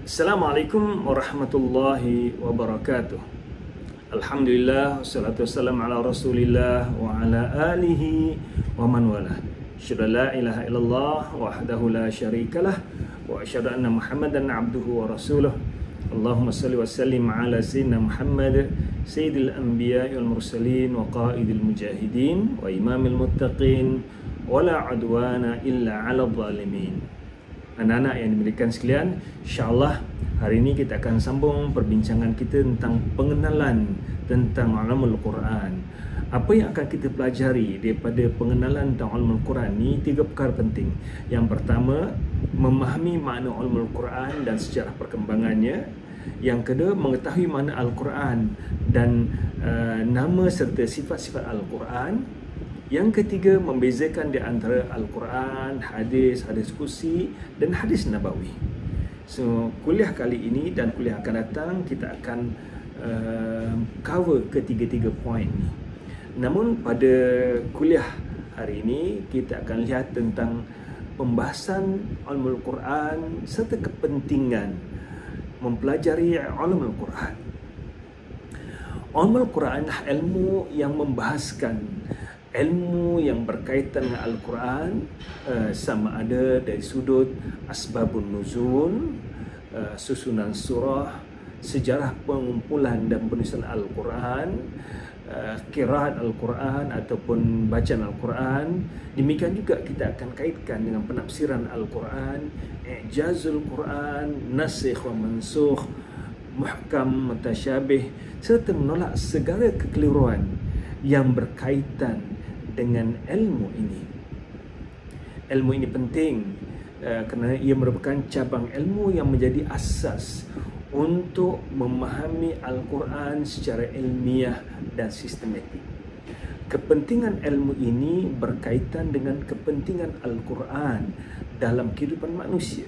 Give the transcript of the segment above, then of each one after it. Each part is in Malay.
Assalamualaikum warahmatullahi wabarakatuh. Alhamdulillah, wassalatu wassalamu ala rasulillah wa ala alihi wa man walah. Asyhadu an la ilaha illallah wahdahu la syarikalah wa asyhadu anna Muhammadan abduhu wa rasuluh. Allahumma salli wa sallim ala sayyidina Muhammad sayyidil anbiya'i wal mursalin wa qaidil mujahidin wa imamil muttaqin wa la adwana illa ala zalimin. Anak-anak yang dimuliakan sekalian, insya-Allah hari ini kita akan sambung perbincangan kita tentang pengenalan tentang ulumul Quran. Apa yang akan kita pelajari daripada pengenalan tentang ulumul Quran ni, tiga perkara penting. Yang pertama, memahami makna ulumul Quran dan sejarah perkembangannya. Yang kedua, mengetahui makna Al-Quran dan nama serta sifat-sifat Al-Quran. Yang ketiga, membezakan di antara Al-Quran, hadis kursi dan hadis nabawi. So, kuliah kali ini dan kuliah akan datang kita akan cover ketiga-tiga poin ni. Namun pada kuliah hari ini kita akan lihat tentang pembahasan ulumul Quran serta kepentingan mempelajari ulumul Quran. Ulumul Quran adalah ilmu yang membahaskan ilmu yang berkaitan dengan Al-Quran, sama ada dari sudut asbabun nuzul, susunan surah, sejarah pengumpulan dan penulisan Al-Quran, qiraat Al-Quran ataupun bacaan Al-Quran. Demikian juga kita akan kaitkan dengan penafsiran Al-Quran, i'jazul Quran, nasikh wa mansukh, muhkam, mutasyabih, serta menolak segala kekeliruan yang berkaitan dengan ilmu ini. Ilmu ini penting kerana ia merupakan cabang ilmu yang menjadi asas untuk memahami Al-Quran secara ilmiah dan sistematik. Kepentingan ilmu ini berkaitan dengan kepentingan Al-Quran dalam kehidupan manusia.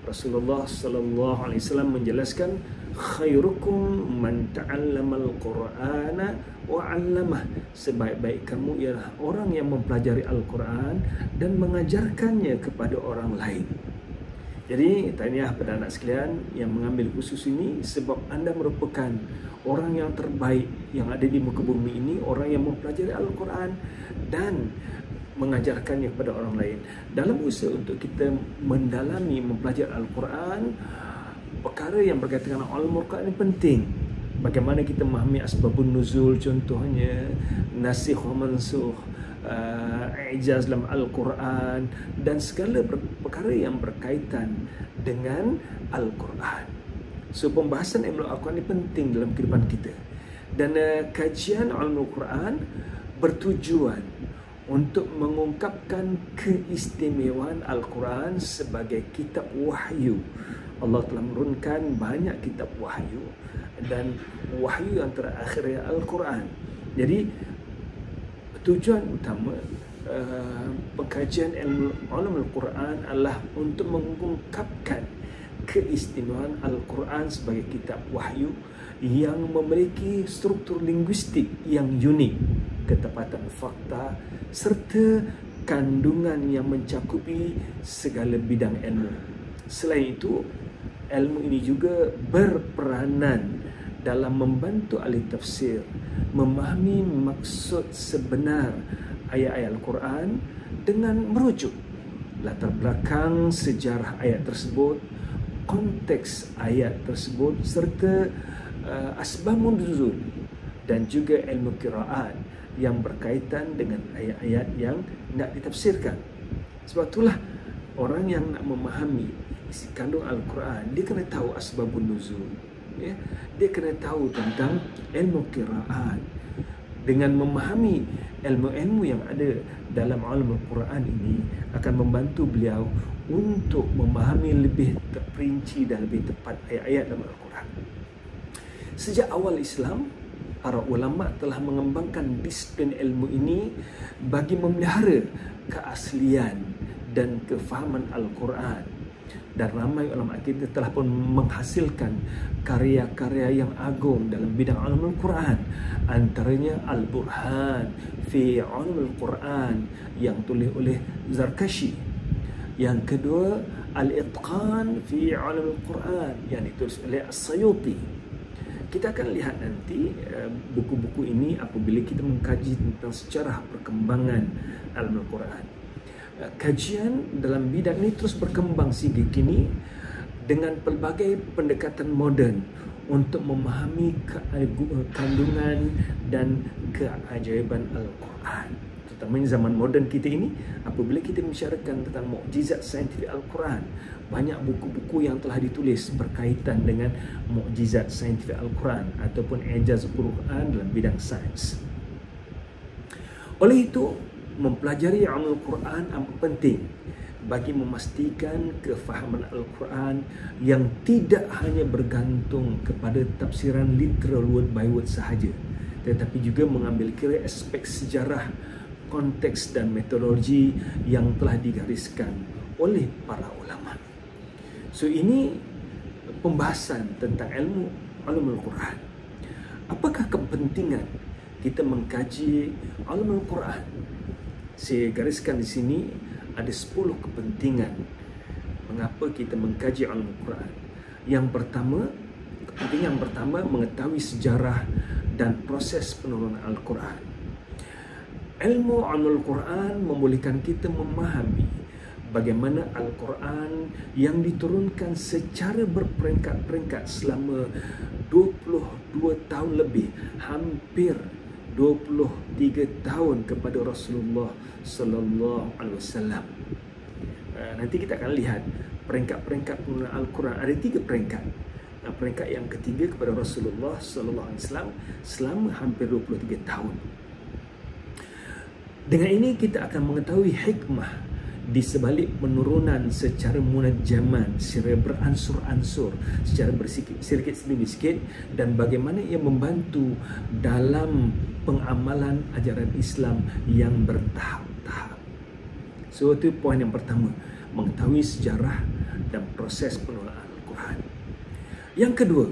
Rasulullah sallallahu alaihi wasallam menjelaskan, khairukum man ta'allamal Qur'ana wa 'allamah. Sebaik-baik kamu ialah orang yang mempelajari Al-Quran dan mengajarkannya kepada orang lain. Jadi, tahniah pada anak sekalian yang mengambil khusus ini, sebab anda merupakan orang yang terbaik yang ada di muka bumi ini, orang yang mempelajari Al-Quran dan mengajarkannya kepada orang lain. Dalam usaha untuk kita mendalami mempelajari Al-Quran, perkara yang berkaitan dengan ulumul Quran ini penting. Bagaimana kita memahami asbabun nuzul, contohnya nasikh wa mansukh, i'jaz dalam Al-Quran dan segala perkara yang berkaitan dengan Al-Quran. So, pembahasan ilmu Al-Quran ini penting dalam kehidupan kita. Dan kajian ulumul Quran bertujuan untuk mengungkapkan keistimewaan Al-Quran sebagai kitab wahyu. Allah telah menurunkan banyak kitab wahyu dan wahyu yang terakhir adalah Al-Quran. Jadi tujuan utama pengkajian ilmu ulumul Quran adalah untuk mengungkapkan keistimewaan Al-Quran sebagai kitab wahyu yang memiliki struktur linguistik yang unik, ketepatan fakta serta kandungan yang mencakupi segala bidang ilmu. Selain itu, ilmu ini juga berperanan dalam membantu ahli tafsir memahami maksud sebenar ayat-ayat Al-Quran dengan merujuk latar belakang sejarah ayat tersebut, konteks ayat tersebut serta asbabun nuzul dan juga ilmu qiraat yang berkaitan dengan ayat-ayat yang nak ditafsirkan. Sebab itulah orang yang nak memahami isi kandung Al-Quran, dia kena tahu asbabun nuzul, ya? Dia kena tahu tentang ilmu qiraat. Dengan memahami ilmu-ilmu yang ada dalam ulumul Quran ini akan membantu beliau untuk memahami lebih terperinci dan lebih tepat ayat-ayat dalam Al-Quran. Sejak awal Islam, para ulama telah mengembangkan disiplin ilmu ini bagi memelihara keaslian dan kefahaman Al-Quran. Dan ramai ulama kita telah pun menghasilkan karya-karya yang agung dalam bidang ulumul Quran. Antaranya Al-Burhan fi Ulumul Quran yang tulis oleh Zarkashi. Yang kedua, Al-Itqan fi Ulum Al-Quran yang ditulis oleh As-Sayuti. Kita akan lihat nanti buku-buku ini apabila kita mengkaji tentang sejarah perkembangan Ulum Al-Quran. Kajian dalam bidang ini terus berkembang sehingga kini dengan pelbagai pendekatan moden untuk memahami kandungan dan keajaiban Al-Quran. Terutamanya zaman moden kita ini, apabila kita membicarakan tentang mukjizat saintifik Al-Quran, banyak buku-buku yang telah ditulis berkaitan dengan mukjizat saintifik Al-Quran ataupun ijaz Al-Quran dalam bidang sains. Oleh itu, mempelajari Al-Quran amat penting bagi memastikan kefahaman Al-Quran yang tidak hanya bergantung kepada tafsiran literal word by word sahaja, tetapi juga mengambil kira aspek sejarah, konteks dan metodologi yang telah digariskan oleh para ulama. So ini pembahasan tentang ilmu ulum Al-Quran. Apakah kepentingan kita mengkaji ulum Al-Quran? Saya gariskan di sini ada 10 kepentingan mengapa kita mengkaji ulum Al-Quran. Yang pertama, kepentingan pertama, mengetahui sejarah dan proses penurunan Al-Quran. Ilmu ulum Al-Quran membolehkan kita memahami bagaimana Al-Quran yang diturunkan secara berperingkat-peringkat selama 22 tahun lebih, hampir 23 tahun kepada Rasulullah sallallahu alaihi wasallam. Nanti kita akan lihat peringkat-peringkat penurunan Al-Quran. Ada 3 peringkat. Peringkat yang ketiga kepada Rasulullah sallallahu alaihi wasallam selama hampir 23 tahun. Dengan ini kita akan mengetahui hikmah di sebalik penurunan secara munajjaman, secara beransur-ansur, secara bersikit demi sikit, dan bagaimana ia membantu dalam pengamalan ajaran Islam yang bertahap-tahap. So itu poin yang pertama, mengetahui sejarah dan proses penurunan Al-Quran. Yang kedua,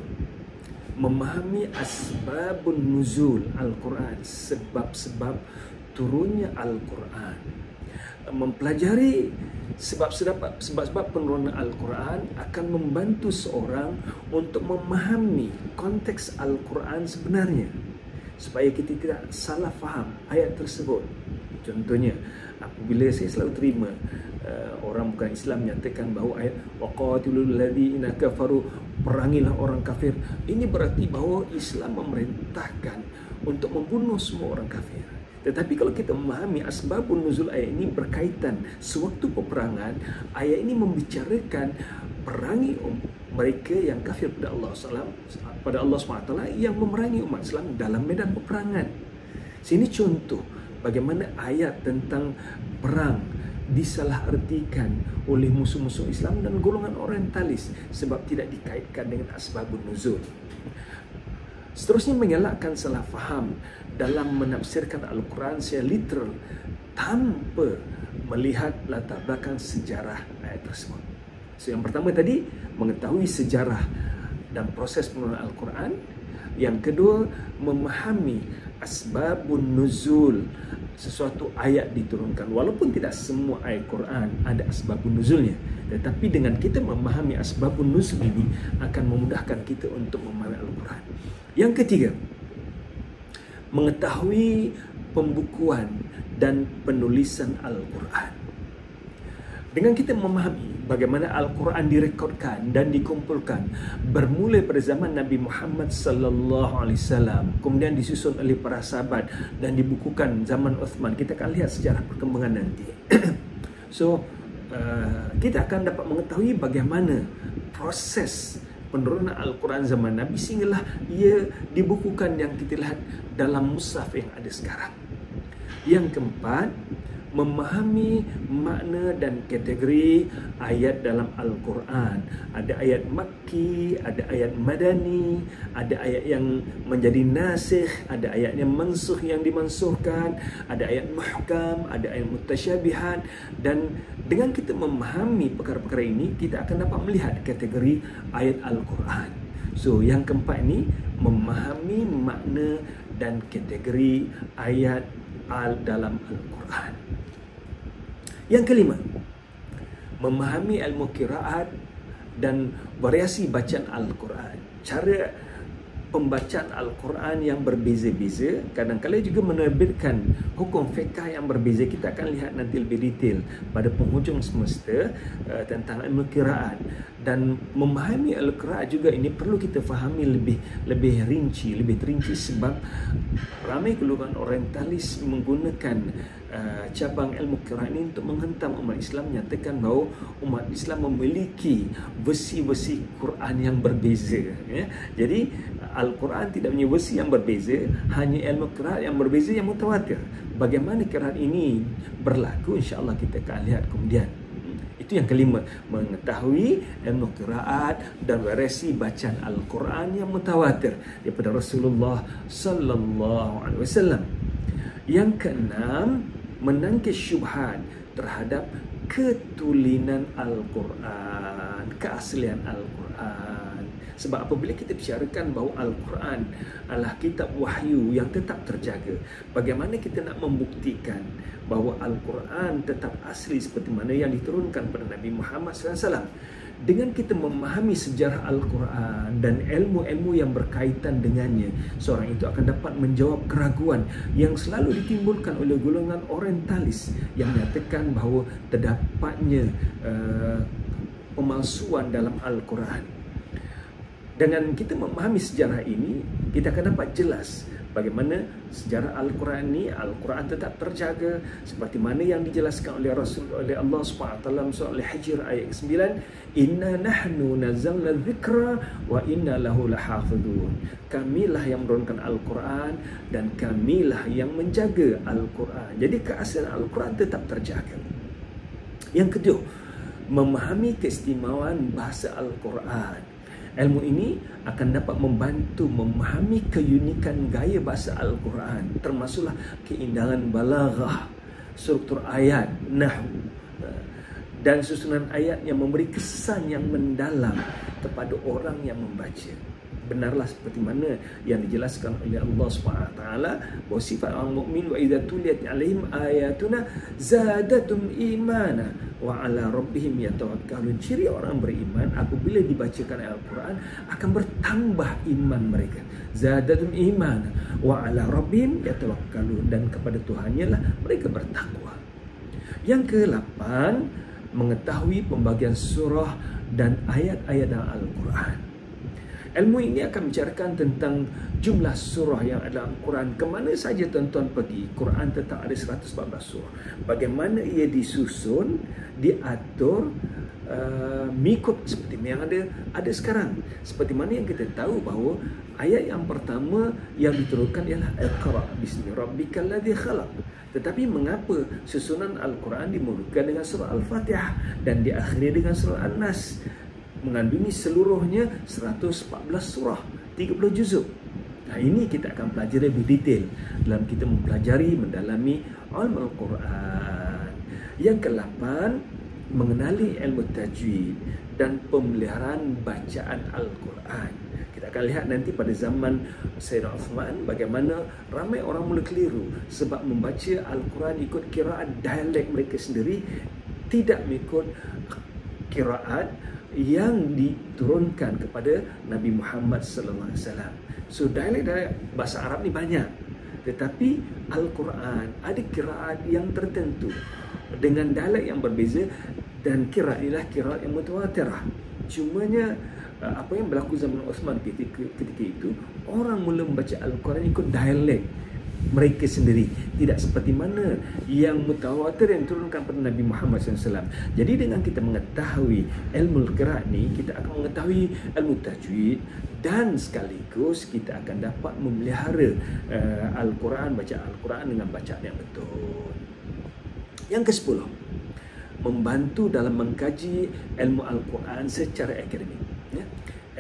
memahami asbabun nuzul Al-Quran, sebab-sebab turunnya Al-Quran. Mempelajari sebab-sebab penurunan Al-Quran akan membantu seorang untuk memahami konteks Al-Quran sebenarnya, supaya kita tidak salah faham ayat tersebut. Contohnya, apabila saya selalu terima orang bukan Islam menyatakan bahawa ayat waqatilul ladzina kafaru, perangilah orang kafir, ini berarti bahawa Islam memerintahkan untuk membunuh semua orang kafir. Tetapi kalau kita memahami asbabun nuzul ayat ini berkaitan sewaktu peperangan, ayat ini membicarakan perangi mereka yang kafir pada Allah SWT yang memerangi umat Islam dalam medan peperangan. Sini contoh bagaimana ayat tentang perang disalahartikan oleh musuh-musuh Islam dan golongan orientalis sebab tidak dikaitkan dengan asbabun nuzul. Seterusnya, mengelakkan salah faham dalam menafsirkan Al-Quran secara literal tanpa melihat latar belakang sejarah ayat tersebut. So, yang pertama tadi, mengetahui sejarah dan proses penurunan Al-Quran. Yang kedua, memahami asbabun nuzul, sesuatu ayat diturunkan. Walaupun tidak semua ayat Quran ada asbabun nuzulnya, tetapi dengan kita memahami asbabun nuzul ini akan memudahkan kita untuk memahami Al-Quran. Yang ketiga, mengetahui pembukuan dan penulisan Al-Quran. Dengan kita memahami bagaimana Al-Quran direkodkan dan dikumpulkan bermula pada zaman Nabi Muhammad sallallahu alaihi wasallam, kemudian disusun oleh para sahabat dan dibukukan zaman Uthman, kita akan lihat sejarah perkembangan nanti. So, kita akan dapat mengetahui bagaimana proses penurunan Al-Quran zaman Nabi sehinggalah ia dibukukan yang kita lihat dalam mushaf yang ada sekarang. Yang keempat, memahami makna dan kategori ayat dalam Al-Quran. Ada ayat Makki, ada ayat Madani, ada ayat yang menjadi nasikh, ada ayat yang mansukh yang dimansuhkan, ada ayat muhkam, ada ayat mutasyabihat. Dan dengan kita memahami perkara-perkara ini, kita akan dapat melihat kategori ayat Al-Quran. So, yang keempat ini, memahami makna dan kategori ayat dalam Al-Quran. Yang kelima, memahami ilmu qiraat dan variasi bacaan Al-Quran. Cara pembacaan Al-Quran yang berbeza-beza, kadang-kadang juga menerbitkan hukum fiqh yang berbeza. Kita akan lihat nanti lebih detail pada penghujung semester tentang ilmu qiraat. Dan memahami Al-Qiraat juga ini perlu kita fahami lebih terinci sebab ramai golongan orientalis menggunakan cabang ilmu qiraat ini untuk menghentam umat Islam, menyatakan bahawa umat Islam memiliki versi-versi Quran yang berbeza, ya. Jadi Al-Quran tidak punya versi yang berbeza, hanya ilmu qiraat yang berbeza yang mutawatir. Bagaimana qiraat ini berlaku, insya-Allah kita akan lihat kemudian. Itu yang kelima, mengetahui ilmu qiraat dan variasi bacaan Al-Quran yang mutawatir daripada Rasulullah sallallahu alaihi wasallam. Yang keenam, menangkis syubhat terhadap ketulinan Al-Quran, keaslian Al-Quran. Sebab apabila kita bicarakan bahawa Al-Quran adalah kitab wahyu yang tetap terjaga, bagaimana kita nak membuktikan bahawa Al-Quran tetap asli seperti mana yang diturunkan pada Nabi Muhammad SAW? Dengan kita memahami sejarah Al-Quran dan ilmu-ilmu yang berkaitan dengannya, seorang itu akan dapat menjawab keraguan yang selalu ditimbulkan oleh golongan orientalis yang menyatakan bahawa terdapatnya pemalsuan dalam Al-Quran. Dengan kita memahami sejarah ini, kita akan dapat jelas bagaimana sejarah Al-Quran ini, Al-Quran tetap terjaga seperti mana yang dijelaskan oleh Allah SWT dalam surah Al-Hijr ayat 9, inna nahnu nazzalna dzikra wa inna lahu lahafidun. Kamilah yang menurunkan Al-Quran dan kamilah yang menjaga Al-Quran. Jadi keaslian Al-Quran tetap terjaga. Yang kedua, memahami keistimewaan bahasa Al-Quran. Ilmu ini akan dapat membantu memahami keunikan gaya bahasa Al-Quran, termasuklah keindahan balaghah, struktur ayat, nahwu dan susunan ayat yang memberi kesan yang mendalam kepada orang yang membaca. Benarlah seperti mana yang dijelaskan oleh Allah SWT bahawa sifat orang mukmin, wa idza tuliyat alaihim ayatuna zadatum imana wa ala rabbihim yatawakkalun. Ciri orang beriman apabila dibacakan Al-Quran akan bertambah iman mereka. Zadatum imana wa ala rabbihim yatawakkalun, dan kepada Tuhannya lah mereka bertakwa. Yang ke-8, mengetahui pembagian surah dan ayat-ayat dalam Al-Quran. Ilmu ini akan bicarakan tentang jumlah surah yang ada dalam Quran. Kemana saja tuan-tuan pergi, Quran tetap ada 114 surah. Bagaimana ia disusun, diatur, mengikut seperti yang ada sekarang. Seperti mana yang kita tahu bahawa ayat yang pertama yang diturunkan ialah Iqra bismi rabbikal ladzi khalaq. Tetapi mengapa susunan Al-Quran dimulakan dengan surah Al-Fatihah dan diakhiri dengan surah An-Nas? Mengandungi seluruhnya 114 surah, 30 juzuk. Nah, ini kita akan pelajari lebih detail dalam kita mempelajari, mendalami Al-Quran. Yang ke-8, mengenali ilmu tajwid dan pemeliharaan bacaan Al-Quran. Kita akan lihat nanti pada zaman Sayyidina Uthman bagaimana ramai orang mula keliru sebab membaca Al-Quran ikut qiraat dialek mereka sendiri, tidak mengikut qiraat yang diturunkan kepada Nabi Muhammad sallallahu alaihi wasallam. So dialek bahasa Arab ni banyak, tetapi Al-Quran ada qiraat yang tertentu dengan dialek yang berbeza, dan qiraat ialah qiraat yang mutawatirah. Cumanya apa yang berlaku zaman Uthman ketika itu, orang mula membaca Al-Quran ikut dialek mereka sendiri, tidak seperti mana yang mutawatir yang diturunkan pada Nabi Muhammad SAW. Jadi dengan kita mengetahui ilmu qiraat ni, kita akan mengetahui ilmu tajwid dan sekaligus kita akan dapat memelihara Al-Quran, baca Al-Quran dengan bacaan yang betul. Yang ke-10, membantu dalam mengkaji ilmu Al-Quran secara akademik.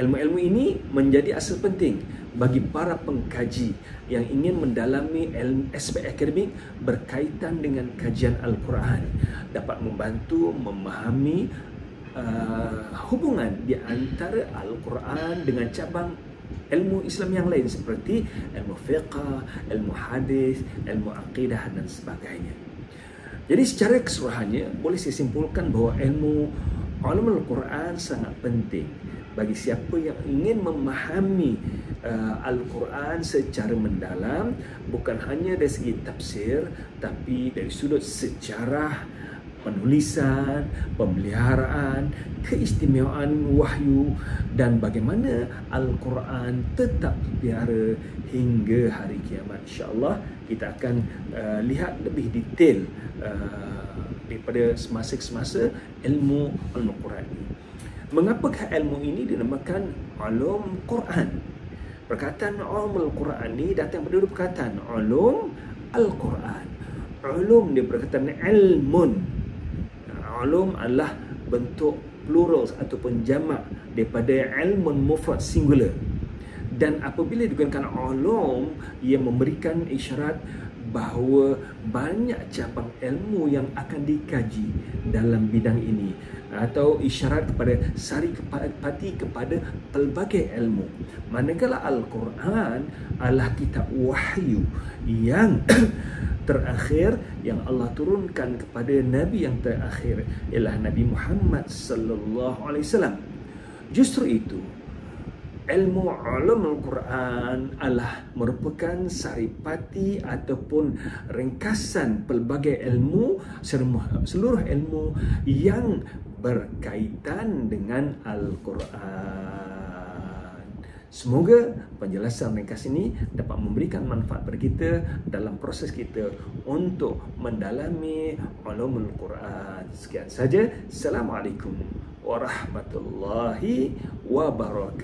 Ilmu-ilmu ini menjadi asas penting bagi para pengkaji yang ingin mendalami aspek akademik berkaitan dengan kajian Al-Quran. Dapat membantu memahami hubungan di antara Al-Quran dengan cabang ilmu Islam yang lain seperti ilmu fiqh, ilmu hadis, ilmu aqidah dan sebagainya. Jadi secara keseluruhannya boleh saya simpulkan bahawa ilmu ulumul Quran sangat penting bagi siapa yang ingin memahami Al-Quran secara mendalam, bukan hanya dari segi tafsir tapi dari sudut sejarah, penulisan, pemeliharaan, keistimewaan wahyu dan bagaimana Al-Quran tetap dipelihara hingga hari kiamat. InsyaAllah kita akan lihat lebih detail daripada semasa ke semasa ilmu Al-Quran ini. Mengapakah ilmu ini dinamakan ulum Quran? Perkataan ulum Al-Quran ini datang daripada perkataan ulum Al-Quran. Ulum dia perkataan ilmun. Ulum adalah bentuk plural ataupun jamak daripada ilmun mufrad singular. Dan apabila digunakan ulum, ia memberikan isyarat bahawa banyak cabang ilmu yang akan dikaji dalam bidang ini, atau isyarat kepada saripati kepada pelbagai ilmu. Manakala Al-Quran adalah kitab wahyu yang terakhir yang Allah turunkan kepada Nabi yang terakhir, ialah Nabi Muhammad sallallahu alaihi wasallam. Justru itu ilmu ulum Al-Quran adalah merupakan saripati ataupun ringkasan pelbagai ilmu, seluruh ilmu yang berkaitan dengan Al-Quran. Semoga penjelasan ringkas ini dapat memberikan manfaat bagi kita dalam proses kita untuk mendalami ulumul Quran. Sekian saja. Assalamualaikum warahmatullahi wabarakatuh.